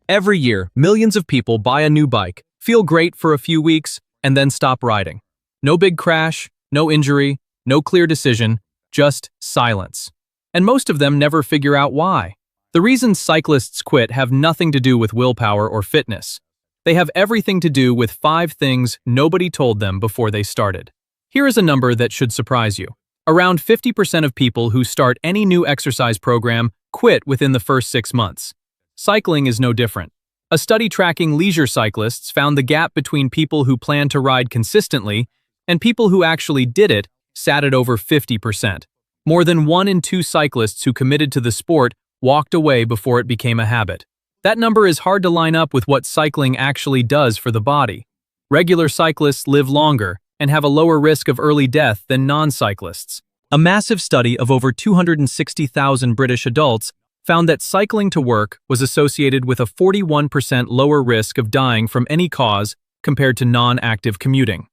Every year, millions of people buy a new bike, feel great for a few weeks, and then stop riding. No big crash, no injury, no clear decision, just silence. And most of them never figure out why. The reasons cyclists quit have nothing to do with willpower or fitness. They have everything to do with 5 things nobody told them before they started. Here is a number that should surprise you. Around 50% of people who start any new exercise program quit within the first 6 months. Cycling is no different. A study tracking leisure cyclists found the gap between people who plan to ride consistently and people who actually did it sat at over 50%. More than 1 in 2 cyclists who committed to the sport walked away before it became a habit. That number is hard to line up with what cycling actually does for the body. Regular cyclists live longer and have a lower risk of early death than non-cyclists. A massive study of over 260,000 British adults found that cycling to work was associated with a 41% lower risk of dying from any cause compared to non-active commuting.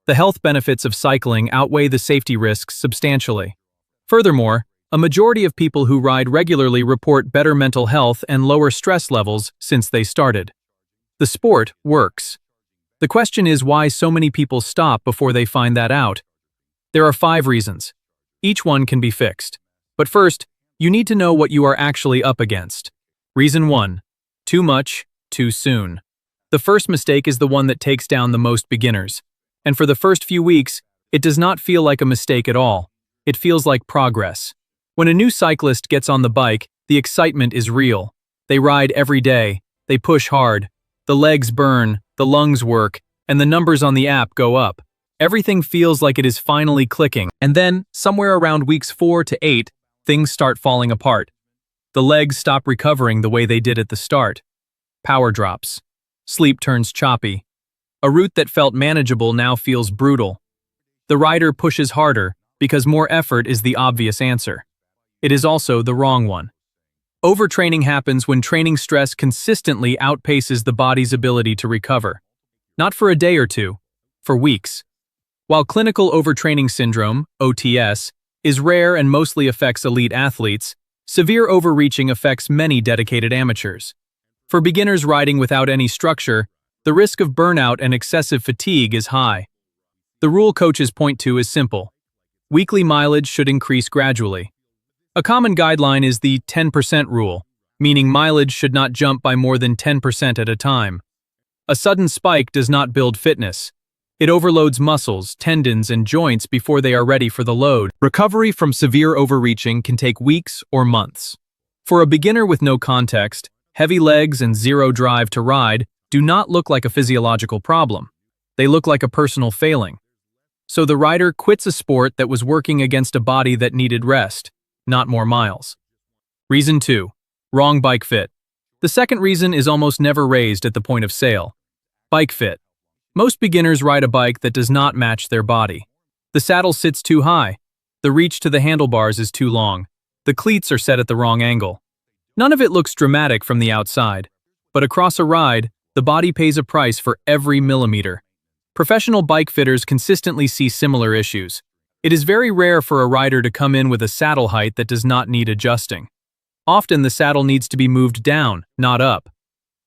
The health benefits of cycling outweigh the safety risks substantially. Furthermore, a majority of people who ride regularly report better mental health and lower stress levels since they started. The sport works. The question is why so many people stop before they find that out. There are 5 reasons. Each one can be fixed. But first, you need to know what you are actually up against. Reason 1. Too much, too soon. The first mistake is the one that takes down the most beginners. And for the first few weeks, it does not feel like a mistake at all. It feels like progress. When a new cyclist gets on the bike, the excitement is real. They ride every day, they push hard, the legs burn, the lungs work, and the numbers on the app go up. Everything feels like it is finally clicking. And then, somewhere around weeks 4 to 8, things start falling apart. The legs stop recovering the way they did at the start. Power drops. Sleep turns choppy. A route that felt manageable now feels brutal. The rider pushes harder because more effort is the obvious answer. It is also the wrong one. Overtraining happens when training stress consistently outpaces the body's ability to recover. Not for a day or two, for weeks. While clinical overtraining syndrome, OTS, is rare and mostly affects elite athletes, severe overreaching affects many dedicated amateurs. For beginners riding without any structure, the risk of burnout and excessive fatigue is high. The rule coaches point to is simple. Weekly mileage should increase gradually. A common guideline is the 10% rule, meaning mileage should not jump by more than 10% at a time. A sudden spike does not build fitness. It overloads muscles, tendons, and joints before they are ready for the load. Recovery from severe overreaching can take weeks or months. For a beginner with no context, heavy legs and zero drive to ride do not look like a physiological problem. They look like a personal failing. So the rider quits a sport that was working against a body that needed rest, not more miles. Reason 2. Wrong bike fit. The second reason is almost never raised at the point of sale. Bike fit. Most beginners ride a bike that does not match their body. The saddle sits too high. The reach to the handlebars is too long. The cleats are set at the wrong angle. None of it looks dramatic from the outside. But across a ride, the body pays a price for every millimeter. Professional bike fitters consistently see similar issues. It is very rare for a rider to come in with a saddle height that does not need adjusting. Often the saddle needs to be moved down, not up.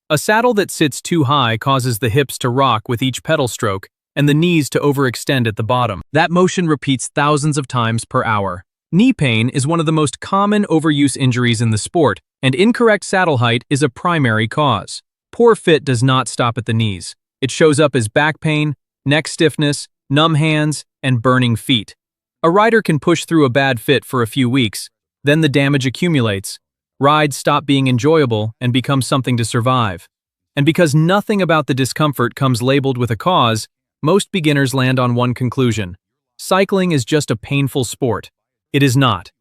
A saddle that sits too high causes the hips to rock with each pedal stroke and the knees to overextend at the bottom. That motion repeats thousands of times per hour. Knee pain is one of the most common overuse injuries in the sport, and incorrect saddle height is a primary cause. Poor fit does not stop at the knees. It shows up as back pain, neck stiffness, numb hands, and burning feet. A rider can push through a bad fit for a few weeks, then the damage accumulates. Rides stop being enjoyable and become something to survive. And because nothing about the discomfort comes labeled with a cause, most beginners land on one conclusion. Cycling is just a painful sport. It is not.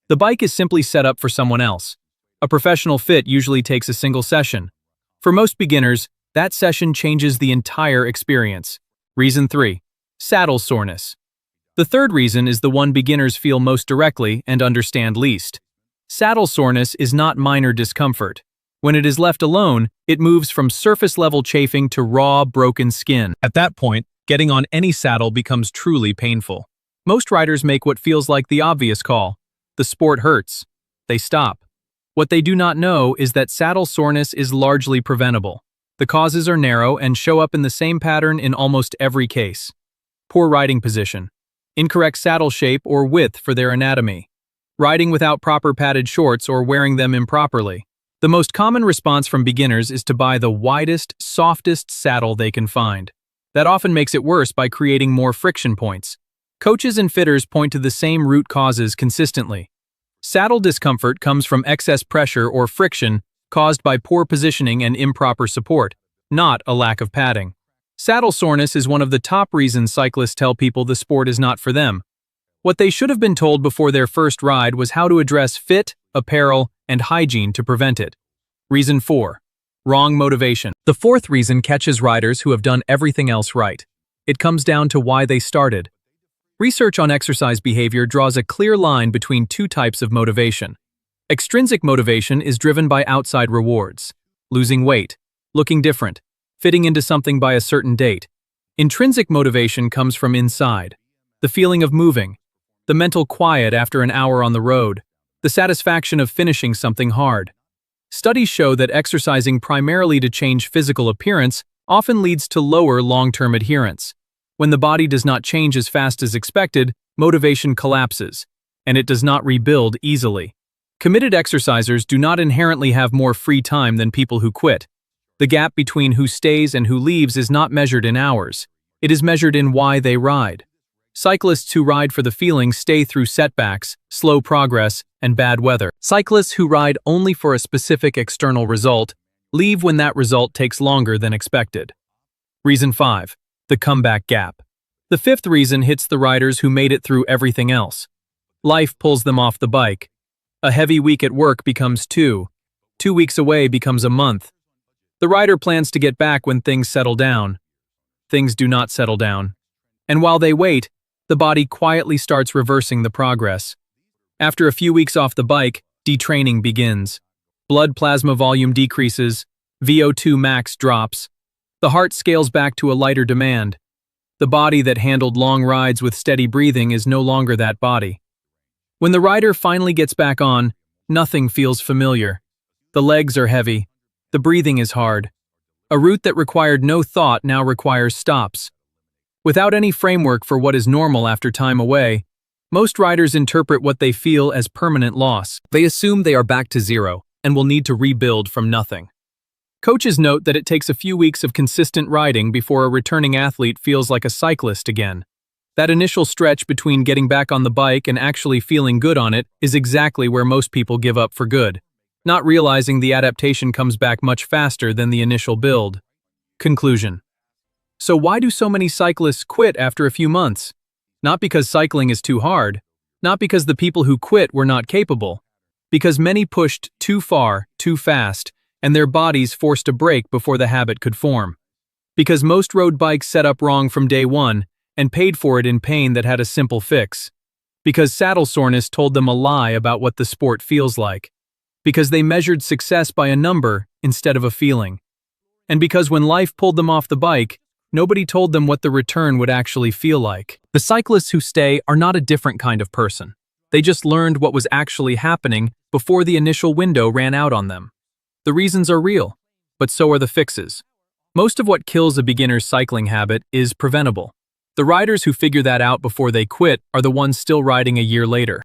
The bike is simply set up for someone else. A professional fit usually takes a single session. For most beginners, that session changes the entire experience. Reason 3. Saddle soreness. The third reason is the one beginners feel most directly and understand least. Saddle soreness is not minor discomfort. When it is left alone, it moves from surface-level chafing to raw, broken skin. At that point, getting on any saddle becomes truly painful. Most riders make what feels like the obvious call. The sport hurts. They stop. What they do not know is that saddle soreness is largely preventable. The causes are narrow and show up in the same pattern in almost every case. Poor riding position, incorrect saddle shape or width for their anatomy, riding without proper padded shorts or wearing them improperly. The most common response from beginners is to buy the widest, softest saddle they can find. That often makes it worse by creating more friction points. Coaches and fitters point to the same root causes consistently. Saddle discomfort comes from excess pressure or friction caused by poor positioning and improper support, not a lack of padding. Saddle soreness is one of the top reasons cyclists tell people the sport is not for them. What they should have been told before their first ride was how to address fit, apparel, and hygiene to prevent it. Reason 4. Wrong motivation. The fourth reason catches riders who have done everything else right. It comes down to why they started. Research on exercise behavior draws a clear line between two types of motivation. Extrinsic motivation is driven by outside rewards. Losing weight, looking different, fitting into something by a certain date. Intrinsic motivation comes from inside. The feeling of moving, the mental quiet after an hour on the road, the satisfaction of finishing something hard. Studies show that exercising primarily to change physical appearance often leads to lower long-term adherence. When the body does not change as fast as expected, motivation collapses, and it does not rebuild easily. Committed exercisers do not inherently have more free time than people who quit. The gap between who stays and who leaves is not measured in hours. It is measured in why they ride. Cyclists who ride for the feeling stay through setbacks, slow progress, and bad weather. Cyclists who ride only for a specific external result leave when that result takes longer than expected. Reason 5. The comeback gap. The fifth reason hits the riders who made it through everything else. Life pulls them off the bike. A heavy week at work becomes 2. 2 weeks away becomes a month. The rider plans to get back when things settle down. Things do not settle down. And while they wait, the body quietly starts reversing the progress. After a few weeks off the bike, detraining begins. Blood plasma volume decreases, VO2 max drops. The heart scales back to a lighter demand. The body that handled long rides with steady breathing is no longer that body. When the rider finally gets back on, nothing feels familiar. The legs are heavy. The breathing is hard. A route that required no thought now requires stops. Without any framework for what is normal after time away, most riders interpret what they feel as permanent loss. They assume they are back to zero and will need to rebuild from nothing. Coaches note that it takes a few weeks of consistent riding before a returning athlete feels like a cyclist again. That initial stretch between getting back on the bike and actually feeling good on it is exactly where most people give up for good, not realizing the adaptation comes back much faster than the initial build. Conclusion. So why do so many cyclists quit after a few months? Not because cycling is too hard, not because the people who quit were not capable, because many pushed too far, too fast, and their bodies forced a break before the habit could form. Because most rode bikes set up wrong from day one and paid for it in pain that had a simple fix. Because saddle soreness told them a lie about what the sport feels like. Because they measured success by a number instead of a feeling. And because when life pulled them off the bike, nobody told them what the return would actually feel like. The cyclists who stay are not a different kind of person. They just learned what was actually happening before the initial window ran out on them. The reasons are real, but so are the fixes. Most of what kills a beginner's cycling habit is preventable. The riders who figure that out before they quit are the ones still riding a year later.